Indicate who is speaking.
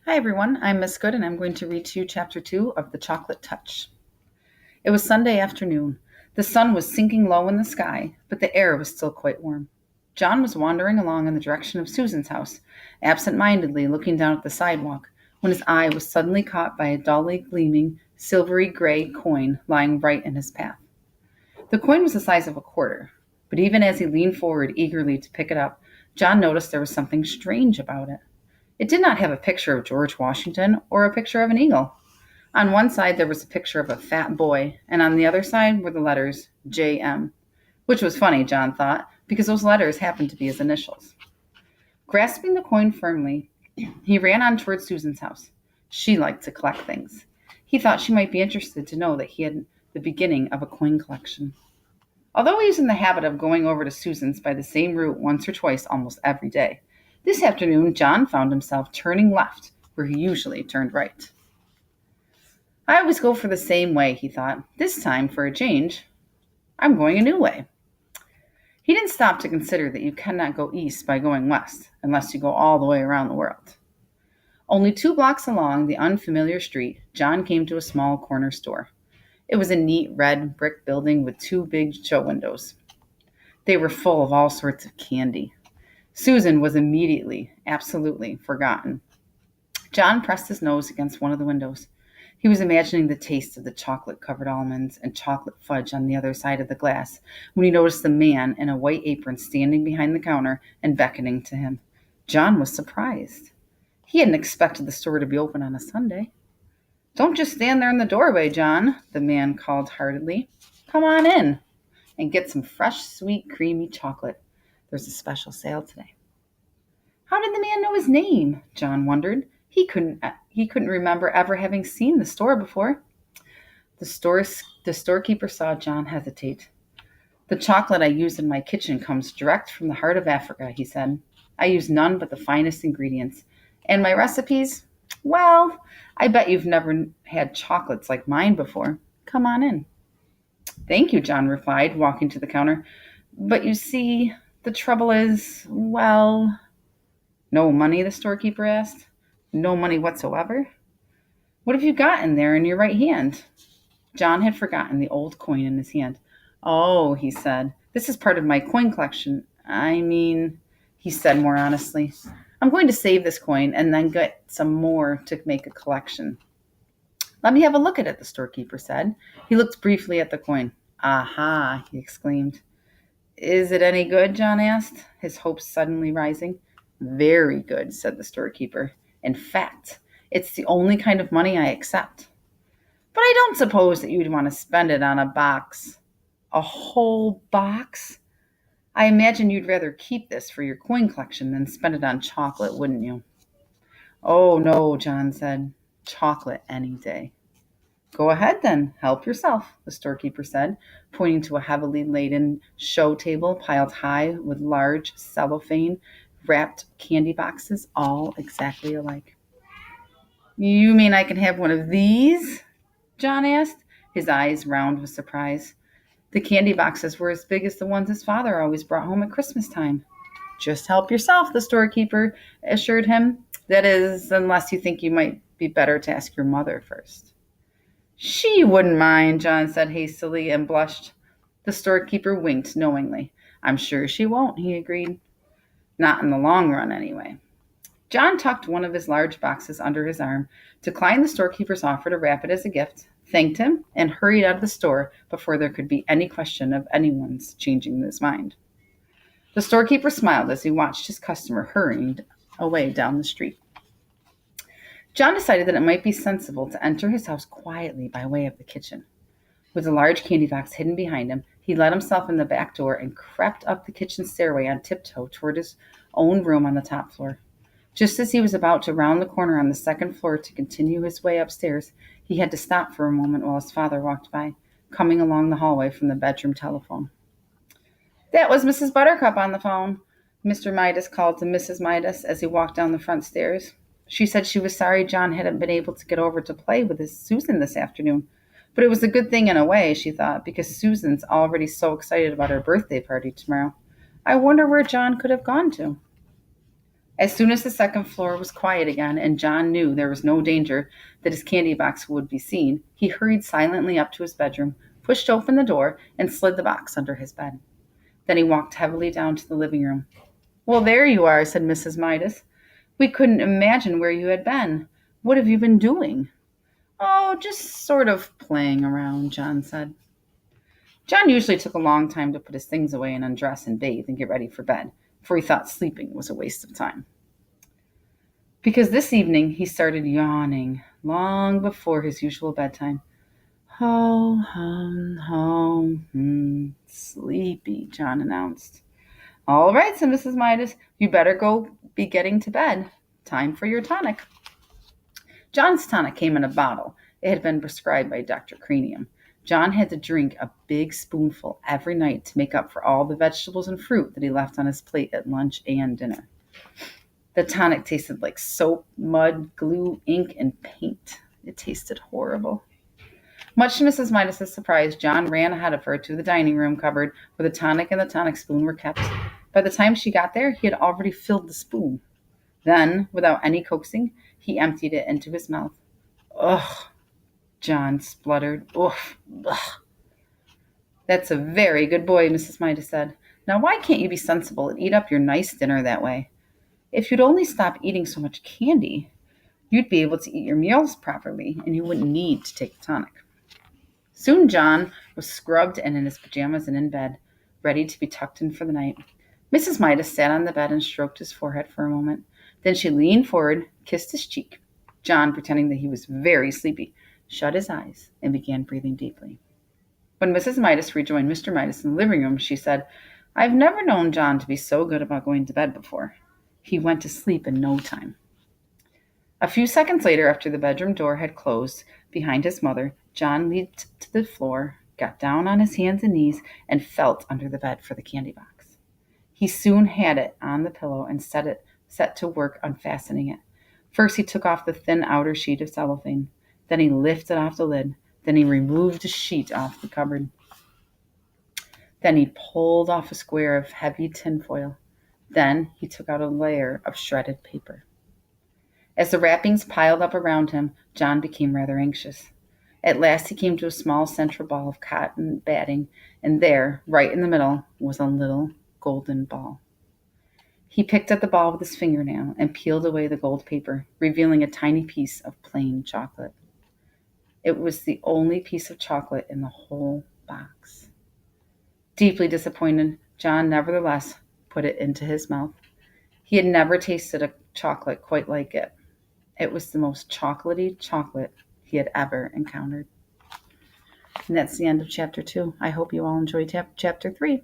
Speaker 1: Hi everyone, I'm Miss Good and I'm going to read to you Chapter 2 of The Chocolate Touch. It was Sunday afternoon. The sun was sinking low in the sky, but the air was still quite warm. John was wandering along in the direction of Susan's house, absent-mindedly looking down at the sidewalk, when his eye was suddenly caught by a dully gleaming, silvery gray coin lying right in his path. The coin was the size of a quarter, but even as he leaned forward eagerly to pick it up, John noticed there was something strange about it. It did not have a picture of George Washington or a picture of an eagle. On one side, there was a picture of a fat boy, and on the other side were the letters JM, which was funny, John thought, because those letters happened to be his initials. Grasping the coin firmly, he ran on toward Susan's house. She liked to collect things. He thought she might be interested to know that he had the beginning of a coin collection. Although he was in the habit of going over to Susan's by the same route once or twice almost every day, this afternoon John found himself turning left where he usually turned right. I always go for the same way, he thought. This time, for a change, I'm going a new way. He didn't stop to consider that you cannot go east by going west unless you go all the way around the world. Only 2 blocks along the unfamiliar street, John came to a small corner store. It was a neat red brick building with 2 big show windows. They were full of all sorts of candy. Susan was immediately, absolutely forgotten. John pressed his nose against one of the windows. He was imagining the taste of the chocolate-covered almonds and chocolate fudge on the other side of the glass when he noticed the man in a white apron standing behind the counter and beckoning to him. John was surprised. He hadn't expected the store to be open on a Sunday. "Don't just stand there in the doorway, John," the man called heartily. "Come on in and get some fresh, sweet, creamy chocolate. There's a special sale today." How did the man know his name? John wondered. He couldn't remember ever having seen the store before. The storekeeper saw John hesitate. "The chocolate I use in my kitchen comes direct from the heart of Africa," he said. "I use none but the finest ingredients. And my recipes? Well, I bet you've never had chocolates like mine before. Come on in." "Thank you," John replied, walking to the counter. "But you see, the trouble is, well—" "No money?" the storekeeper asked. "No money whatsoever? What have you got in there in your right hand?" John had forgotten the old coin in his hand. "Oh," he said, "this is part of my coin collection. I mean," he said more honestly, "I'm going to save this coin and then get some more to make a collection." "Let me have a look at it," the storekeeper said. He looked briefly at the coin. "Aha," he exclaimed. "Is it any good?" John asked, his hopes suddenly rising. "Very good," said the storekeeper. "In fact, it's the only kind of money I accept. But I don't suppose that you'd want to spend it on a box." "A whole box? I imagine you'd rather keep this for your coin collection than spend it on chocolate, wouldn't you?" "Oh, no," John said. "Chocolate any day." "Go ahead then, help yourself," the storekeeper said, pointing to a heavily laden show table piled high with large cellophane wrapped candy boxes, all exactly alike. "You mean I can have one of these?" John asked, his eyes round with surprise. The candy boxes were as big as the ones his father always brought home at Christmas time. "Just help yourself," the storekeeper assured him. "That is, unless you think you might be better to ask your mother first." "She wouldn't mind," John said hastily and blushed. The storekeeper winked knowingly. "I'm sure she won't," he agreed. "Not in the long run, anyway." John tucked one of his large boxes under his arm, declined the storekeeper's offer to wrap it as a gift, thanked him, and hurried out of the store before there could be any question of anyone's changing his mind. The storekeeper smiled as he watched his customer hurrying away down the street. John decided that it might be sensible to enter his house quietly by way of the kitchen. With a large candy box hidden behind him, he let himself in the back door and crept up the kitchen stairway on tiptoe toward his own room on the top floor. Just as he was about to round the corner on the second floor to continue his way upstairs, he had to stop for a moment while his father walked by, coming along the hallway from the bedroom telephone. "That was Mrs. Buttercup on the phone," Mr. Midas called to Mrs. Midas as he walked down the front stairs. She said she was sorry John hadn't been able to get over to play with his Susan this afternoon, but it was a good thing in a way, she thought, because Susan's already so excited about her birthday party tomorrow. I wonder where John could have gone to. As soon as the second floor was quiet again and John knew there was no danger that his candy box would be seen, he hurried silently up to his bedroom, pushed open the door, and slid the box under his bed. Then he walked heavily down to the living room. "Well, there you are," said Mrs. Midas. "We couldn't imagine where you had been. What have you been doing?" "Oh, just sort of playing around," John said. John usually took a long time to put his things away and undress and bathe and get ready for bed, for he thought sleeping was a waste of time. Because this evening he started yawning long before his usual bedtime. "Ho, hum, home, sleepy," John announced. "All right," said Mrs. Midas. "You better go be getting to bed. Time for your tonic." John's tonic came in a bottle. It had been prescribed by Dr. Cranium. John had to drink a big spoonful every night to make up for all the vegetables and fruit that he left on his plate at lunch and dinner. The tonic tasted like soap, mud, glue, ink, and paint. It tasted horrible. Much to Mrs. Midas's surprise, John ran ahead of her to the dining room cupboard where the tonic and the tonic spoon were kept. By the time she got there, he had already filled the spoon. Then, without any coaxing, he emptied it into his mouth. "Ugh," John spluttered. "Oof. Ugh." "That's a very good boy," Mrs. Midas said. "Now, why can't you be sensible and eat up your nice dinner that way? If you'd only stop eating so much candy, you'd be able to eat your meals properly, and you wouldn't need to take the tonic." Soon John was scrubbed and in his pajamas and in bed, ready to be tucked in for the night. Mrs. Midas sat on the bed and stroked his forehead for a moment. Then she leaned forward, kissed his cheek. John, pretending that he was very sleepy, shut his eyes and began breathing deeply. When Mrs. Midas rejoined Mr. Midas in the living room, she said, "I've never known John to be so good about going to bed before. He went to sleep in no time." A few seconds later, after the bedroom door had closed behind his mother, John leaped to the floor, got down on his hands and knees, and felt under the bed for the candy box. He soon had it on the pillow and set to work unfastening it. First, he took off the thin outer sheet of cellophane. Then he lifted off the lid. Then he removed a sheet off the cupboard. Then he pulled off a square of heavy tinfoil. Then he took out a layer of shredded paper. As the wrappings piled up around him, John became rather anxious. At last he came to a small central ball of cotton batting, and there, right in the middle, was a little golden ball. He picked at the ball with his fingernail and peeled away the gold paper, revealing a tiny piece of plain chocolate. It was the only piece of chocolate in the whole box. Deeply disappointed, John nevertheless put it into his mouth. He had never tasted a chocolate quite like it. It was the most chocolatey chocolate he had ever encountered. And that's the end of chapter 2. I hope you all enjoyed chapter 3.